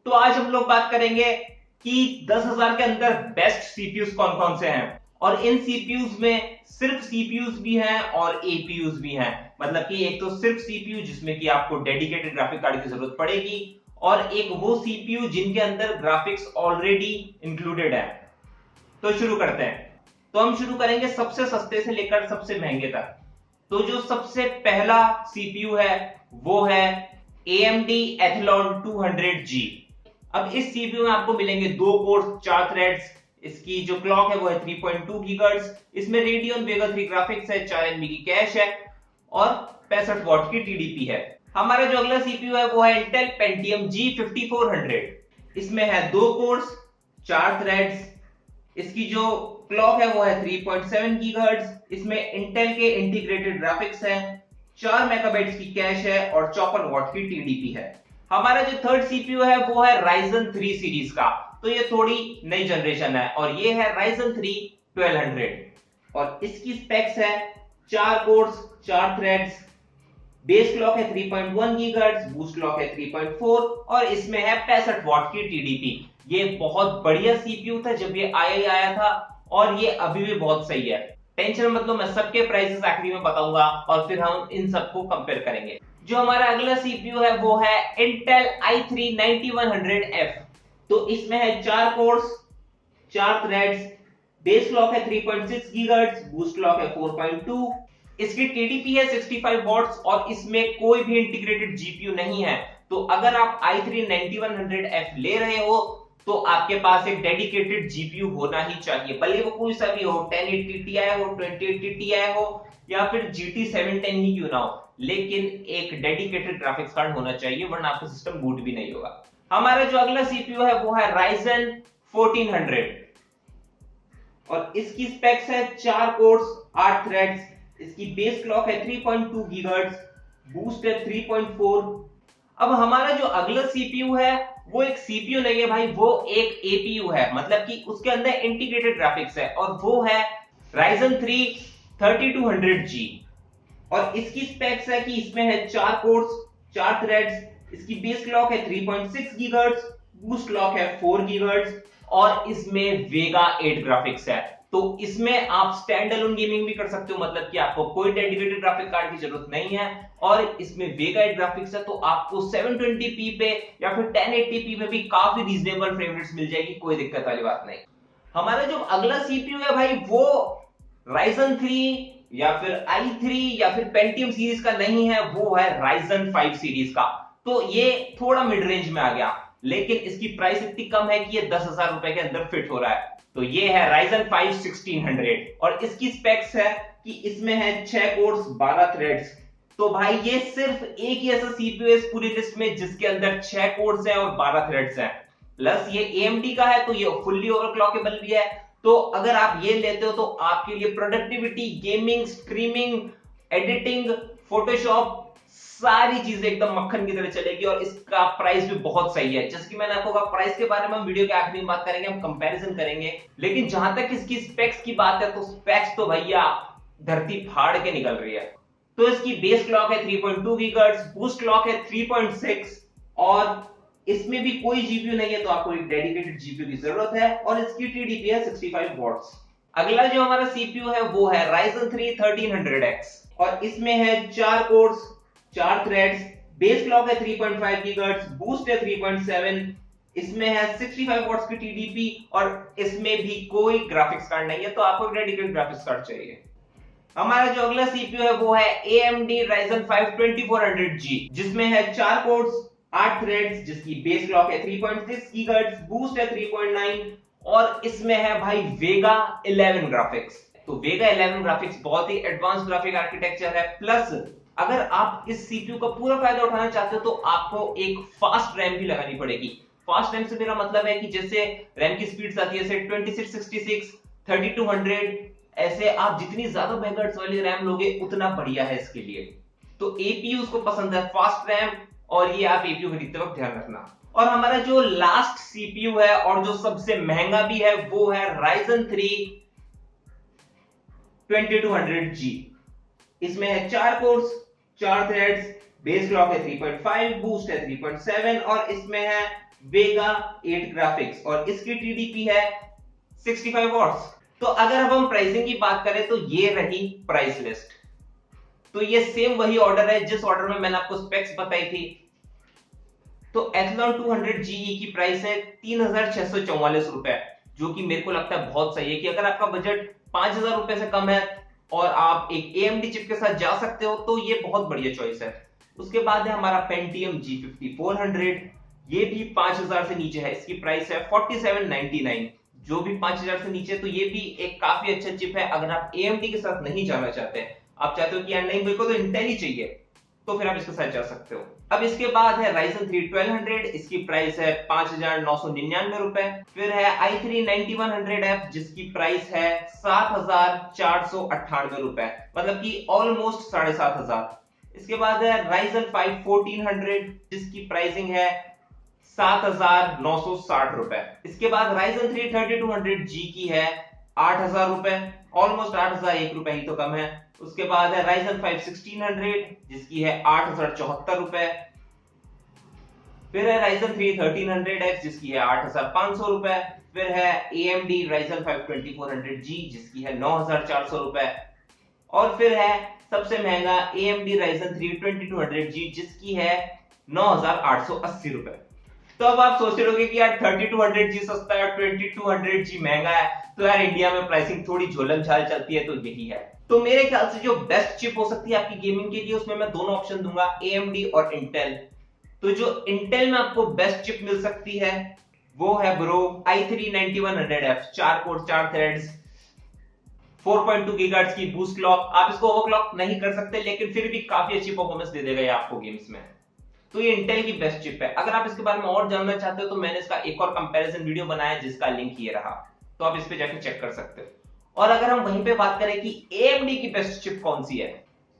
तो आज हम लोग बात करेंगे कि 10,000 के अंदर बेस्ट सीपीयूज कौन कौन से हैं। और इन सीपीयूज में सिर्फ सीपीयूज भी हैं और एपीयूज भी हैं। मतलब कि एक तो सिर्फ सीपीयू जिसमें कि आपको डेडिकेटेड ग्राफिक कार्ड की जरूरत पड़ेगी, और एक वो सीपीयू जिनके अंदर ग्राफिक्स ऑलरेडी इंक्लूडेड है। तो शुरू करते हैं। तो हम शुरू करेंगे सबसे सस्ते से लेकर सबसे महंगे तक। तो जो सबसे पहला सीपीयू है वो है AMD Athlon 200G। अब इस सीपीयू में आपको मिलेंगे 2 कोर 4 थ्रेड्स। इसकी जो क्लॉक है वो है 3.2 गीगाहर्ट्ज। इसमें रेडियन वेगा 3 ग्राफिक्स है, 4 एमबी की कैश है और 65 वॉट की टीडीपी है। हमारा जो अगला सीपीयू है वो है Intel Pentium G5400। इसमें है 2 कोर्स 4 थ्रेड्स। इसकी जो क्लॉक है वो है 3.7 गीगाहर्ट्ज। इसमें इंटेल के इंटीग्रेटेड ग्राफिक्स हैं, 4 मेगाबाइट्स की कैश है और 54 वॉट की टीडीपी है। हमारा जो थर्ड सीपीयू है वो है Ryzen 3 सीरीज का। तो ये थोड़ी नई जनरेशन है और ये है Ryzen 3 1200 और इसकी स्पेक्स है 4 कोर्स 4 थ्रेड्स। बेस क्लॉक है 3.1 गीगाहर्ट्ज, बूस्ट क्लॉक है 3.4 और इसमें है 65 वॉट की टीडीपी। ये बहुत बढ़िया सीपीयू था जब ये आया था और ये अभी भी बहुत सही है। टेंशन मत लो, मैं सबके प्राइसेस आखिरी में बताऊंगा और फिर हम इन सबको कंपेयर करेंगे। जो हमारा अगला सीपीयू है वो है Intel i3 9100F। तो इसमें है 4 कोर्स 4 थ्रेड्स। बेस क्लॉक है 3.6 गीगाहर्ट्ज, बूस्ट क्लॉक है 4.2। इसकी टीडीपी है 65 वॉट्स और इसमें कोई भी इंटीग्रेटेड जीपीयू नहीं है। तो अगर आप i3 9100F ले रहे हो तो आपके पास एक डेडिकेटेड जीपीयू होना ही चाहिए, भले वो कोई सा भी हो, 1080 Ti हो, 2080 Ti हो या फिर GT 710 ही क्यों ना हो, लेकिन एक डेडिकेटेड ग्राफिक्स कार्ड होना चाहिए वरना आपका सिस्टम बूट भी नहीं होगा। हमारा जो अगला सीपीयू है वो है Ryzen 1400 और इसकी स्पेक्स है 4 कोर्स 8 थ्रेड्स। इसकी बेस क्लॉक है 3.2 गीगाहर्ट्ज, बूस्ट है 3.4। अब हमारा जो अगला सीपीयू है वो एक सीपीयू नहीं है भाई, वो एक एपीयू है। मतलब कि उसके अंदर इंटीग्रेटेड ग्राफिक्स है और वो है Ryzen 3 3200G और इसकी स्पेक्स है कि इसमें है 4 कोर्स 4 थ्रेड्स। इसकी बेस क्लॉक है 3.6 गीगाहर्ट्ज, बूस्ट क्लॉक है 4 गीगाहर्ट्ज और इसमें वेगा 8 ग्राफिक्स है। तो इसमें आप स्टैंड अलोन गेमिंग भी कर सकते हो, मतलब कि आपको कोई डेडिकेटेड ग्राफिक कार्ड की जरूरत नहीं है और इसमें वेगा 8 ग्राफिक्स है। तो आपको 720p पे या फिर 1080p पे भी काफी रीजनेबल फ्रेम रेट्स मिल जाएगी, कोई दिक्कत वाली बात नहीं। हमारा जो अगला सीपीयू है भाई वो Ryzen 3 या फिर i3 या फिर Pentium सीरीज का नहीं है, वो है Ryzen 5 सीरीज का। तो ये थोड़ा मिड रेंज में आ गया, लेकिन इसकी प्राइस इतनी कम है कि ये 10,000 रुपए के अंदर फिट हो रहा है। तो ये है Ryzen 5 1600 और इसकी स्पेक्स है कि इसमें है 6 कोर्स 12 थ्रेड्स। तो भाई ये सिर्फ एक ही ऐसा सीपीयू है इस पूरी लिस्ट में जिसके अंदर 6 कोर्स हैं और 12 थ्रेड्स हैं। प्लस ये AMD का है तो ये फुल्ली ओवरक्लॉकेबल भी है। तो अगर आप ये लेते हो तो आपके लिए productivity, gaming, streaming, editing, Photoshop सारी चीजें एकदम मक्खन की तरह चलेगी और इसका प्राइस भी बहुत सही है। जैसे कि मैंने आपको कहा, प्राइस के बारे में हम वीडियो के आखिरी में बात करेंगे, हम कंपैरिजन करेंगे। लेकिन जहां तक इसकी स्पेक्स की बात है तो स्पेक्स तो भैया धरती फाड़ के निकल रही है। तो इसकी बेस क्लॉक है 3.2 गीगाहर्ट्ज, बूस्ट क्लॉक है 3.6 और इसमें भी कोई जीपीयू नहीं है तो आपको एक डेडिकेटेड जीपीयू की जरूरत है और इसकी टीडीपी है 65 वॉट्स। अगला जो हमारा सीपीयू है वो है Ryzen 3 1300X और इसमें है 4 कोर्स 4 थ्रेड्स। बेस क्लॉक है 3.5 गीगाहर्ट्ज, बूस्ट है 3.7। इसमें है 65 वॉट्स की टीडीपी और इसमें भी कोई ग्राफिक्स कार्ड नहीं है, तो आपको एक डेडिकेटेड ग्राफिक्स कार्ड चाहिए। हमारा जो अगला सीपीयू है वो है AMD Ryzen 5 2400G जिसमें है 4 कोर्स 8 थ्रेड्स। जिसकी बेस क्लॉक है 3.6 गीगाहर्ट्ज, बूस्ट है 3.9 और इसमें है भाई वेगा 11 ग्राफिक्स। तो वेगा 11 ग्राफिक्स बहुत ही एडवांस ग्राफिक आर्किटेक्चर है। प्लस अगर आप इस सीपीयू का पूरा फायदा उठाना चाहते हो तो आपको एक फास्ट रैम भी लगानी पड़ेगी। फास्ट रैम से मेरा मतलब है कि जैसे रैम की स्पीड्स आती है जैसे 2666, 3200, ऐसे आप जितनी ज्यादा मेगाहर्ट्ज वाली रैम लोगे उतना बढ़िया है इसके लिए। तो एपीयू उसको पसंद है फास्ट रैम और ये आप एपीयू खरीदते वक्त ध्यान रखना। और हमारा जो लास्ट सीपीयू है और जो सबसे महंगा भी है वो है Ryzen 3 2200G। इसमें है 4 कोर्स 4 थ्रेड्स, बेस क्लॉक है 3.5, बूस्ट है 3.7 और इसमें है वेगा 8 ग्राफिक्स और इसकी टीडीपी है 65 वॉट्स। तो अगर अब हम प्राइसिंग की बात करें तो ये रही प्राइस लिस्ट। तो ये सेम वही ऑर्डर है जिस ऑर्डर में मैंने आपको स्पेक्स बताई थी। तो एथलॉन 200GE की प्राइस है 3644 रुपए, जो कि मेरे को लगता है बहुत सही है कि अगर आपका बजट 5000 रुपए से कम है और आप एक AMD चिप के साथ जा सकते हो तो ये बहुत बढ़िया चॉइस है। उसके बाद है हमारा Pentium G50 400, ये भी 5000 से नीचे है, इसकी प्राइस है 4799, जो भी 5000 से नीचे। तो ये भी एक काफी अच्छा चिप है अगर आप AMD के साथ नहीं जाना चाहते, आप चाहते हो कि यार नहीं मेरे को तो इंटेल ही चाहिए, तो फिर आप इसके साथ जा सकते हो। अब इसके बाद है Ryzen 3 1200, इसकी प्राइस है 5999 रुपए। फिर है i3 9100F जिसकी प्राइस है 7498 रुपए, मतलब कि ऑलमोस्ट 7500। इसके बाद है Ryzen 5 1400 जिसकी प्राइसिंग है 7960 रुपए। इसके बाद Ryzen 3 3200G की है 8000 रुपए, ऑलमोस्ट 8000, 1 रुपए ही तो कम है। उसके बाद है Ryzen 5 1600 जिसकी है 8074 रुपए। फिर है Ryzen 3 1300X जिसकी है 8500 रुपए। फिर है AMD Ryzen 5 2400G जिसकी है 9400 रुपए। और फिर है सबसे महंगा AMD Ryzen 3 2200G जिसकी है 9880 रुपए। तो अब आप सोच रहे होगे कि यार 3200G सस्ता है, 2200G महंगा है, तो यार इंडिया में प्राइसिंग थोड़ी झोलम झाल चलती है, तो यही है। तो मेरे ख्याल से जो बेस्ट चिप हो सकती है आपकी गेमिंग के लिए, उसमें मैं दोनों ऑप्शन दूंगा, AMD और इंटेल। तो जो इंटेल में आपको बेस्ट चिप मिल सकती है वो है bro i3 9100F, 4 core 4 threads, 4.2 gigahertz की बूस्ट क्लॉक। आप इसको ओवरक्लॉक नहीं कर सकते लेकिन फिर भी काफी अच्छी परफॉर्मेंस दे देगा ये आपको गेम्स में। तो ये इंटेल की बेस्ट चिप है। अगर आप इसके बारे में और जानना चाहते हो तो मैंने इसका एक और कंपैरिजन वीडियो बनाया जिसका लिंक ये रहा, तो आप इस पे जाकर चेक कर सकते हो। और अगर हम वहीं पे बात करें कि AMD की बेस्ट चिप कौन सी है,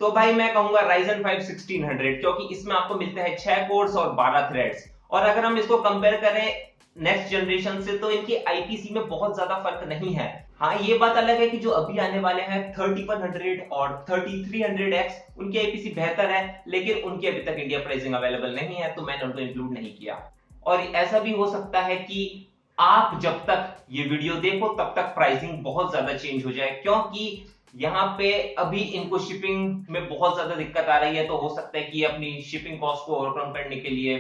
तो भाई मैं कहूंगा Ryzen 5 1600, क्योंकि इसमें आपको मिलते हैं 6 कोर्स और 12 थ्रेड्स। और अगर हम इसको कंपेयर करें नेक्स्ट जनरेशन से तो इनकी IPC में बहुत ज्यादा फर्क नहीं है। हाँ ये बात अलग है कि जो अभी आने वाले हैं 3100 और 3300X, उनकी IPC बेहतर है, लेकिन उनकी अभी तक इंडिया प्राइसिंग अवेलेबल नहीं है तो मैंने उनको इंक्लूड नहीं किया। और ऐसा भी हो सकता है कि आप जब तक ये वीडियो देखो तब तक प्राइसिंग बहुत ज्यादा चेंज हो जाए, क्योंकि यहाँ पे अभी इनको शिपिंग में बहुत ज्यादा दिक्कत आ रही है। तो हो सकता है कि अपनी शिपिंग कॉस्ट को ओवरकम करने के लिए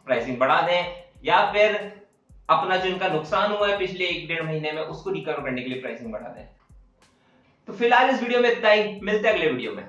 प्राइसिंग बढ़ा दें, या फिर अपना जो इनका नुकसान हुआ है पिछले 1-1.5 महीने में उसको रिकवर करने के लिए प्राइसिंग बढ़ा दें। तो फिलहाल इस वीडियो में इतना ही, मिलते हैं अगले वीडियो में।